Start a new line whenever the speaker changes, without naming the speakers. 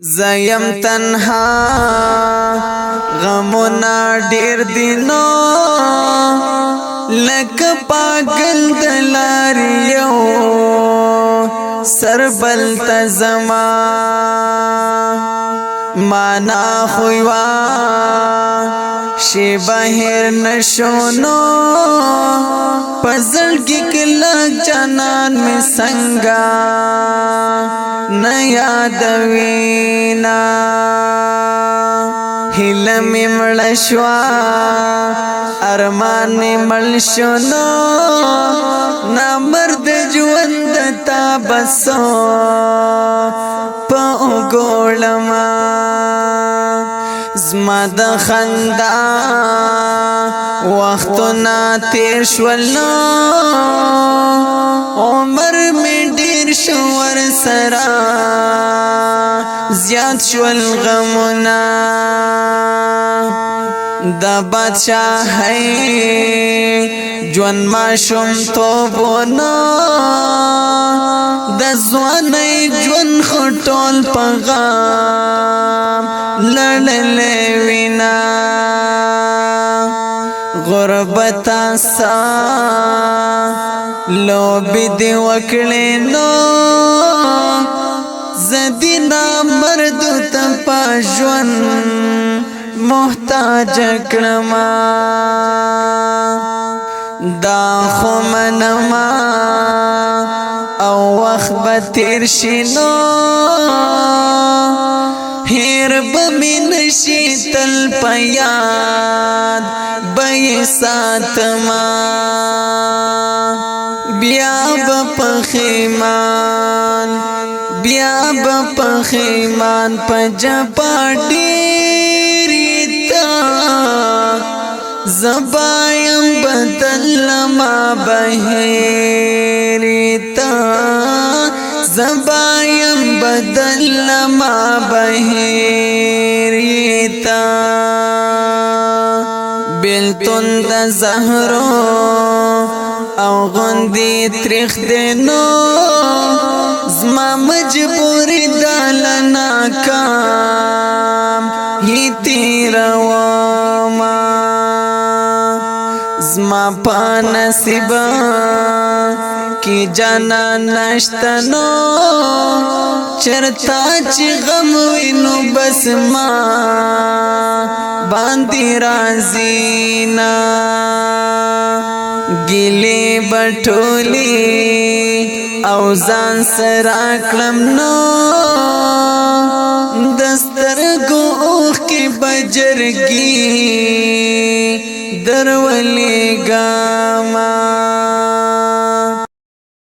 زیم تنها غمونا ډیر دینو لکه پاگل دلاریو سربل تزما مانا خویوا شی بهر نشونو پزړ کې کلا جانان می څنګه نه یادوینا هله می مړ شوا ارمان می مړ شونو نامرد ژوند تا بسو په ګولما زما د خندا وختونه تیر شول عمر می ډیر شو ور سره زیات شول غمونه د بادشاہي ژوند ماشوم توبونه د ځوانۍ ژوند خټول پیغام لړلې وینا غربت سا لوبي دی وکړې نو زدینا مرد ته پښون محتاج کړما دا خو منما او وخت به تیر شینو هیر بمین شي تل پیاد بې ساتما بیا بپخیمان بیا بپخیمان پجپاډی زبایم بدل ما بهریتا زبایم بدل ما بهریتا بلتون د زهرو او غندی تریخ دینو زما مجبوری دال ناکام هی تیرواما زما پا نصیبا کی جانا نشتنو چرتا چی غم وینو بس ما باندی رازینا گیلی بٹولی او ځان سره کړم نو دسترګو اوخ کې بجرګي درولې ګاما